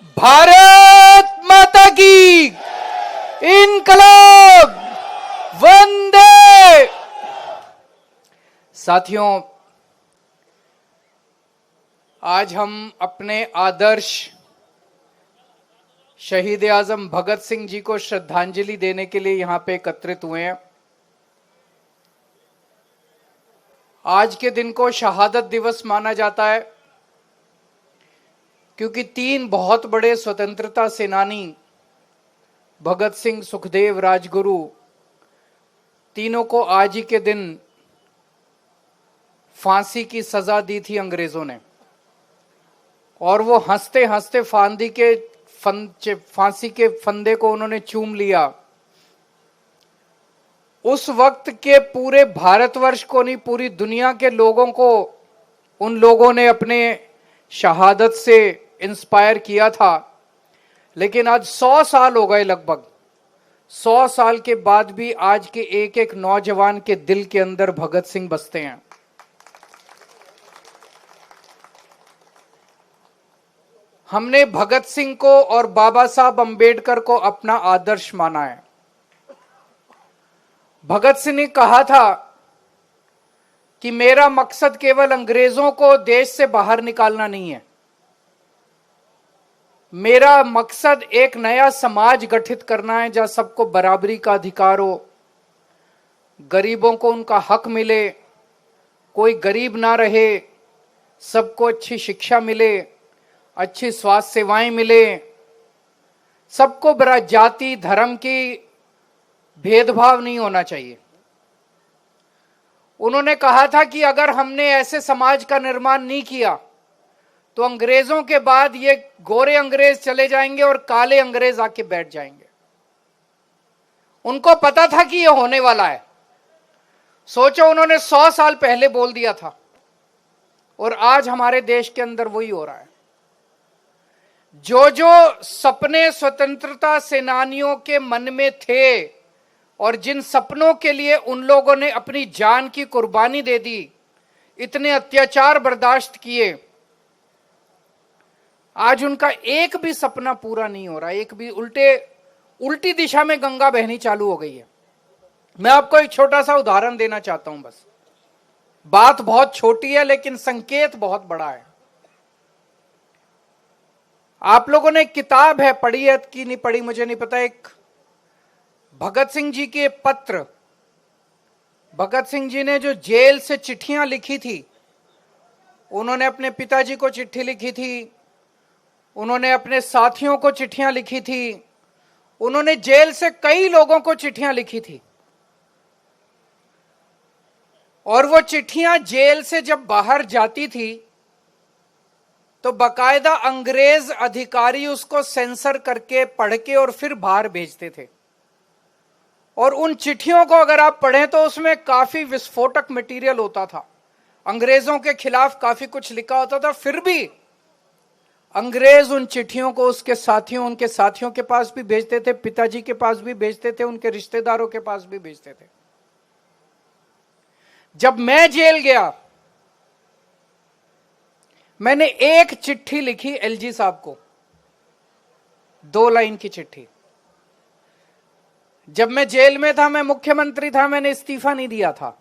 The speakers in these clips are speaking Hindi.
भारत माता की इनकलाब वंदे। साथियों, आज हम अपने आदर्श शहीद आजम भगत सिंह जी को श्रद्धांजलि देने के लिए यहां पे एकत्रित हुए हैं। आज के दिन को शहादत दिवस माना जाता है क्योंकि तीन बहुत बड़े स्वतंत्रता सेनानी भगत सिंह, सुखदेव, राजगुरु, तीनों को आज ही के दिन फांसी की सजा दी थी अंग्रेजों ने, और वो हंसते हंसते फांसी के फंदे को उन्होंने चूम लिया। उस वक्त के पूरे भारतवर्ष को नहीं, पूरी दुनिया के लोगों को उन लोगों ने अपने शहादत से इंस्पायर किया था। लेकिन आज 100 साल हो गए, लगभग 100 साल के बाद भी आज के एक एक नौजवान के दिल के अंदर भगत सिंह बसते हैं। हमने भगत सिंह को और बाबा साहब अंबेडकर को अपना आदर्श माना है। भगत सिंह ने कहा था कि मेरा मकसद केवल अंग्रेजों को देश से बाहर निकालना नहीं है, मेरा मकसद एक नया समाज गठित करना है जहां सबको बराबरी का अधिकार हो, गरीबों को उनका हक मिले, कोई गरीब ना रहे, सबको अच्छी शिक्षा मिले, अच्छी स्वास्थ्य सेवाएं मिले, सबको बरा जाति धर्म की भेदभाव नहीं होना चाहिए। उन्होंने कहा था कि अगर हमने ऐसे समाज का निर्माण नहीं किया तो अंग्रेजों के बाद ये गोरे अंग्रेज चले जाएंगे और काले अंग्रेज आके बैठ जाएंगे। उनको पता था कि ये होने वाला है। सोचो, उन्होंने 100 साल पहले बोल दिया था और आज हमारे देश के अंदर वही हो रहा है। जो जो सपने स्वतंत्रता सेनानियों के मन में थे और जिन सपनों के लिए उन लोगों ने अपनी जान की कुर्बानी दे दी, इतने अत्याचार बर्दाश्त किए, आज उनका एक भी सपना पूरा नहीं हो रहा। एक भी उल्टी दिशा में गंगा बहनी चालू हो गई है। मैं आपको एक छोटा सा उदाहरण देना चाहता हूं। बस बात बहुत छोटी है लेकिन संकेत बहुत बड़ा है। आप लोगों ने एक किताब है, पढ़ी है कि नहीं पढ़ी मुझे नहीं पता, एक भगत सिंह जी के पत्र, भगत सिंह जी ने जो जेल से चिट्ठियां लिखी थी, उन्होंने अपने पिताजी को चिट्ठी लिखी थी, उन्होंने अपने साथियों को चिट्ठियां लिखी थी, उन्होंने जेल से कई लोगों को चिट्ठियां लिखी थी। और वो चिट्ठियां जेल से जब बाहर जाती थी तो बकायदा अंग्रेज अधिकारी उसको सेंसर करके पढ़ के और फिर बाहर भेजते थे। और उन चिट्ठियों को अगर आप पढ़ें तो उसमें काफी विस्फोटक मटेरियल होता था, अंग्रेजों के खिलाफ काफी कुछ लिखा होता था। फिर भी अंग्रेज उन चिट्ठियों को उसके साथियों, उनके साथियों के पास भी भेजते थे, पिताजी के पास भी भेजते थे, उनके रिश्तेदारों के पास भी भेजते थे। जब मैं जेल गया, मैंने एक चिट्ठी लिखी एलजी साहब को, 2 लाइन की चिट्ठी। जब मैं जेल में था, मैं मुख्यमंत्री था, मैंने इस्तीफा नहीं दिया था।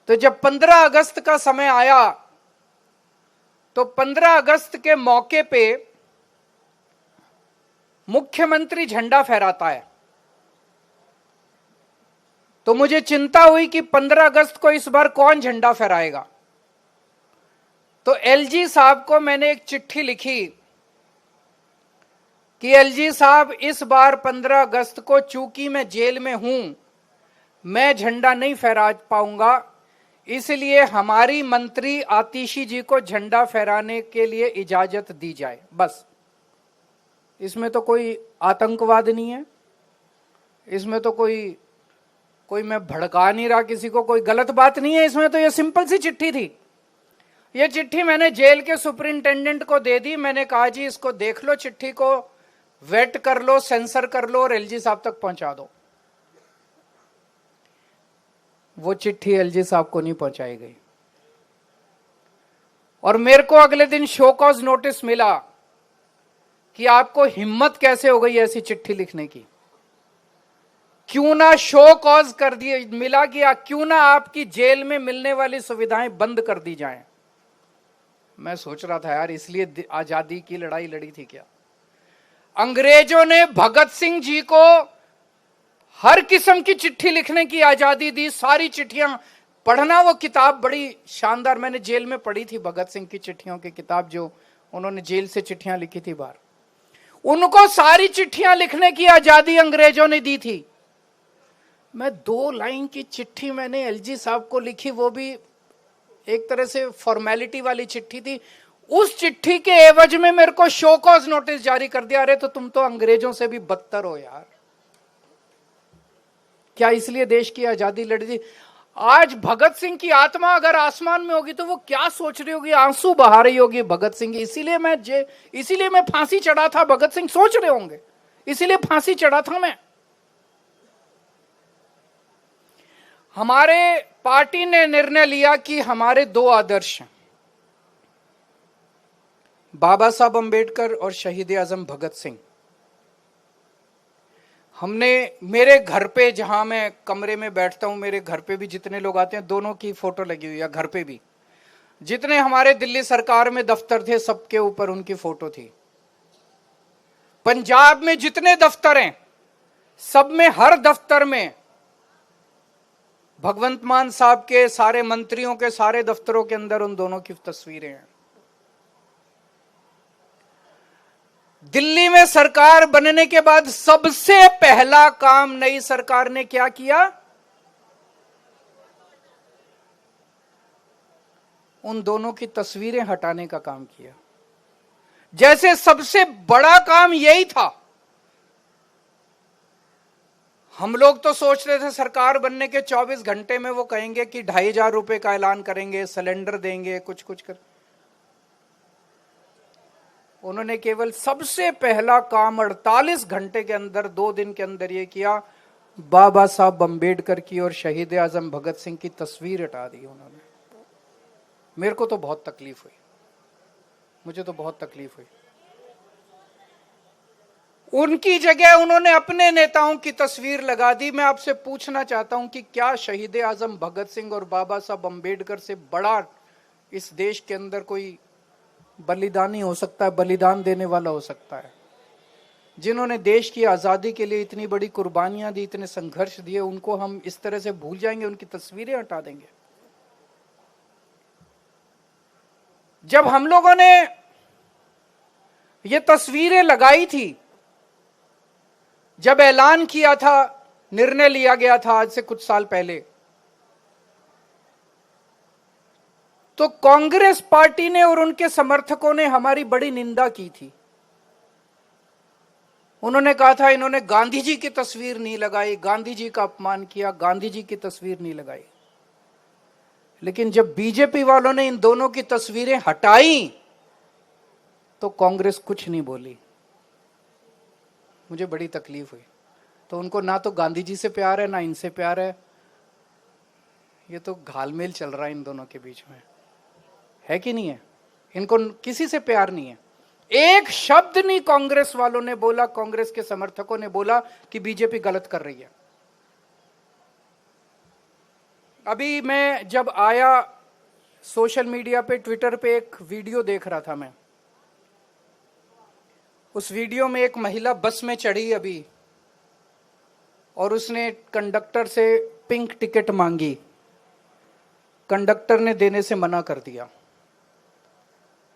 तो जब 15 अगस्त का समय आया तो 15 अगस्त के मौके पे मुख्यमंत्री झंडा फहराता है। तो मुझे चिंता हुई कि 15 अगस्त को इस बार कौन झंडा फहराएगा। तो एलजी साहब को मैंने एक चिट्ठी लिखी कि एलजी साहब, इस बार 15 अगस्त को चूंकि मैं जेल में हूं, मैं झंडा नहीं फहरा पाऊंगा, इसलिए हमारी मंत्री आतिशी जी को झंडा फहराने के लिए इजाजत दी जाए। बस, इसमें तो कोई आतंकवाद नहीं है, इसमें तो कोई मैं भड़का नहीं रहा किसी को, कोई गलत बात नहीं है इसमें। तो ये सिंपल सी चिट्ठी थी। ये चिट्ठी मैंने जेल के सुपरिंटेंडेंट को दे दी। मैंने कहा, जी इसको देख लो, चिट्ठी को वेट कर लो, सेंसर कर लो और एलजी साहब तक पहुंचा दो। वो चिट्ठी एलजी साहब को नहीं पहुंचाई गई और मेरे को अगले दिन शो कॉज नोटिस मिला कि आपको हिम्मत कैसे हो गई ऐसी चिट्ठी लिखने की। क्यों ना शो कॉज कर दिए मिला गया, क्यों ना आपकी जेल में मिलने वाली सुविधाएं बंद कर दी जाएं। मैं सोच रहा था यार, इसलिए आजादी की लड़ाई लड़ी थी क्या? अंग्रेजों ने भगत सिंह जी को हर किस्म की चिट्ठी लिखने की आजादी दी। सारी चिट्ठियां पढ़ना, वो किताब बड़ी शानदार, मैंने जेल में पढ़ी थी भगत सिंह की चिट्ठियों की किताब, जो उन्होंने जेल से चिट्ठियां लिखी थी बाहर। उनको सारी चिट्ठियां लिखने की आजादी अंग्रेजों ने दी थी। मैं 2 लाइन की चिट्ठी मैंने एलजी साहब को लिखी, वो भी एक तरह से फॉर्मेलिटी वाली चिट्ठी थी। उस चिट्ठी के एवज में मेरे को शो कॉज नोटिस जारी कर दिया। अरे तो तुम तो अंग्रेजों से भी बदतर हो यार। क्या इसलिए देश की आजादी लड़ी थी? आज भगत सिंह की आत्मा अगर आसमान में होगी तो वो क्या सोच रही होगी, आंसू बहा रही होगी भगत सिंह। इसीलिए मैं फांसी चढ़ा था। भगत सिंह सोच रहे होंगे इसीलिए फांसी चढ़ा था मैं। हमारे पार्टी ने निर्णय लिया कि हमारे 2 आदर्श हैं, बाबा साहब अंबेडकर और शहीद आजम भगत सिंह। हमने मेरे घर पे, जहां मैं कमरे में बैठता हूं, मेरे घर पे भी जितने लोग आते हैं दोनों की फोटो लगी हुई है। घर पे भी जितने हमारे दिल्ली सरकार में दफ्तर थे सबके ऊपर उनकी फोटो थी। पंजाब में जितने दफ्तर हैं सब में, हर दफ्तर में भगवंत मान साहब के, सारे मंत्रियों के सारे दफ्तरों के अंदर उन दोनों की तस्वीरें हैं। दिल्ली में सरकार बनने के बाद सबसे पहला काम नई सरकार ने क्या किया? उन दोनों की तस्वीरें हटाने का काम किया। जैसे सबसे बड़ा काम यही था। हम लोग तो सोच रहे थे सरकार बनने के 24 घंटे में वो कहेंगे कि 2,500 रुपए का ऐलान करेंगे, सिलेंडर देंगे, कुछ कर। उन्होंने केवल सबसे पहला काम 48 घंटे के अंदर, 2 दिन के अंदर ये किया, बाबा साहब अंबेडकर की और शहीद आजम भगत सिंह की तस्वीर हटा दी उन्होंने। मेरे को तो बहुत तकलीफ हुई, मुझे तो बहुत तकलीफ हुई। उनकी जगह उन्होंने अपने नेताओं की तस्वीर लगा दी। मैं आपसे पूछना चाहता हूं कि क्या शहीद आजम भगत सिंह और बाबा साहब अंबेडकर से बड़ा इस देश के अंदर कोई बलिदानी हो सकता है, बलिदान देने वाला हो सकता है? जिन्होंने देश की आजादी के लिए इतनी बड़ी कुर्बानियां दी, इतने संघर्ष दिए, उनको हम इस तरह से भूल जाएंगे, उनकी तस्वीरें हटा देंगे? जब हम लोगों ने ये तस्वीरें लगाई थी, जब ऐलान किया था, निर्णय लिया गया था आज से कुछ साल पहले, तो कांग्रेस पार्टी ने और उनके समर्थकों ने हमारी बड़ी निंदा की थी। उन्होंने कहा था इन्होंने गांधी जी की तस्वीर नहीं लगाई, गांधी जी का अपमान किया, गांधी जी की तस्वीर नहीं लगाई। लेकिन जब बीजेपी वालों ने इन दोनों की तस्वीरें हटाई तो कांग्रेस कुछ नहीं बोली। मुझे बड़ी तकलीफ हुई। तो उनको ना तो गांधी जी से प्यार है ना इनसे प्यार है। ये तो घालमेल चल रहा है इन दोनों के बीच में, है कि नहीं है? इनको किसी से प्यार नहीं है। एक शब्द नहीं कांग्रेस वालों ने बोला, कांग्रेस के समर्थकों ने बोला कि बीजेपी गलत कर रही है। अभी मैं जब आया सोशल मीडिया पे, ट्विटर पे एक वीडियो देख रहा था मैं। उस वीडियो में एक महिला बस में चढ़ी अभी और उसने कंडक्टर से पिंक टिकट मांगी। कंडक्टर ने देने से मना कर दिया।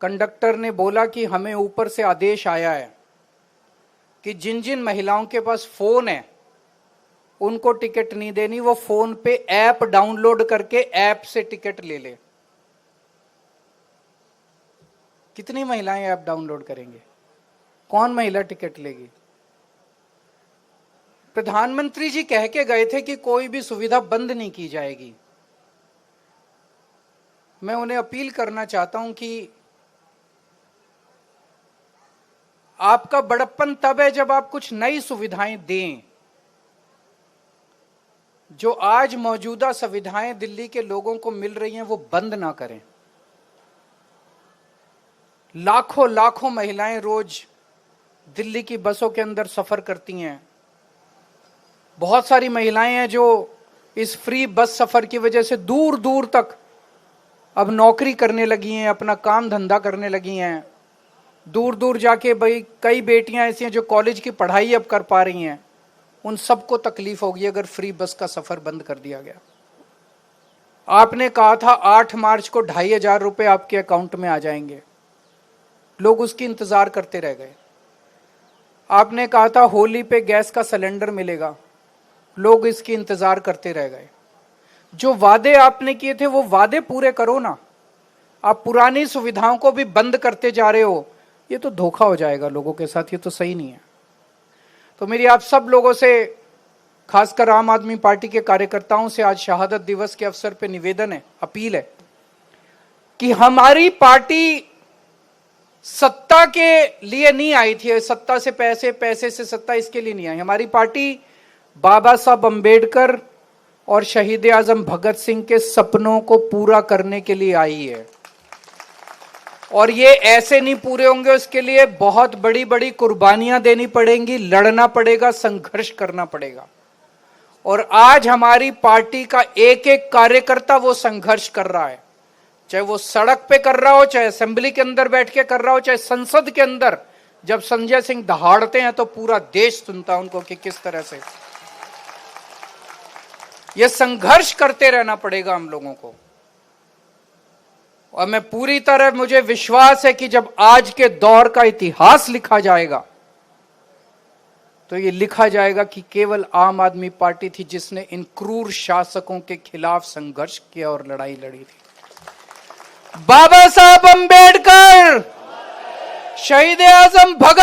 कंडक्टर ने बोला कि हमें ऊपर से आदेश आया है कि जिन जिन महिलाओं के पास फोन है उनको टिकट नहीं देनी, वो फोन पे ऐप डाउनलोड करके ऐप से टिकट ले ले। कितनी महिलाएं ऐप डाउनलोड करेंगे? कौन महिला टिकट लेगी? प्रधानमंत्री जी कह के गए थे कि कोई भी सुविधा बंद नहीं की जाएगी। मैं उन्हें अपील करना चाहता हूं कि आपका बड़प्पन तब है जब आप कुछ नई सुविधाएं दें। जो आज मौजूदा सुविधाएं दिल्ली के लोगों को मिल रही हैं वो बंद ना करें। लाखों लाखों महिलाएं रोज दिल्ली की बसों के अंदर सफर करती हैं। बहुत सारी महिलाएं हैं जो इस फ्री बस सफर की वजह से दूर दूर तक अब नौकरी करने लगी हैं, अपना काम धंधा करने लगी हैं। दूर दूर जाके भाई कई बेटियां ऐसी हैं जो कॉलेज की पढ़ाई अब कर पा रही हैं। उन सबको तकलीफ होगी अगर फ्री बस का सफर बंद कर दिया गया। आपने कहा था 8 मार्च को 2,500 रुपए आपके अकाउंट में आ जाएंगे, लोग उसकी इंतजार करते रह गए। आपने कहा था होली पे गैस का सिलेंडर मिलेगा, लोग इसकी इंतजार करते रह गए। जो वादे आपने किए थे वो वादे पूरे करो ना। आप पुरानी सुविधाओं को भी बंद करते जा रहे हो, ये तो धोखा हो जाएगा लोगों के साथ, ये तो सही नहीं है। तो मेरी आप सब लोगों से, खासकर आम आदमी पार्टी के कार्यकर्ताओं से आज शहादत दिवस के अवसर पर निवेदन है, अपील है कि हमारी पार्टी सत्ता के लिए नहीं आई थी, सत्ता से पैसे, पैसे से सत्ता, इसके लिए नहीं आई। हमारी पार्टी बाबा साहब अंबेडकर और शहीद आजम भगत सिंह के सपनों को पूरा करने के लिए आई है। और ये ऐसे नहीं पूरे होंगे, उसके लिए बहुत बड़ी बड़ी कुर्बानियां देनी पड़ेंगी, लड़ना पड़ेगा, संघर्ष करना पड़ेगा। और आज हमारी पार्टी का एक एक कार्यकर्ता वो संघर्ष कर रहा है, चाहे वो सड़क पे कर रहा हो, चाहे असेंबली के अंदर बैठ के कर रहा हो, चाहे संसद के अंदर जब संजय सिंह दहाड़ते हैं तो पूरा देश सुनता है उनको कि किस तरह से ये संघर्ष करते रहना पड़ेगा हम लोगों को। और मैं पूरी तरह, मुझे विश्वास है कि जब आज के दौर का इतिहास लिखा जाएगा तो ये लिखा जाएगा कि केवल आम आदमी पार्टी थी जिसने इन क्रूर शासकों के खिलाफ संघर्ष किया और लड़ाई लड़ी थी। बाबा साहब अंबेडकर, शहीद आजम भगत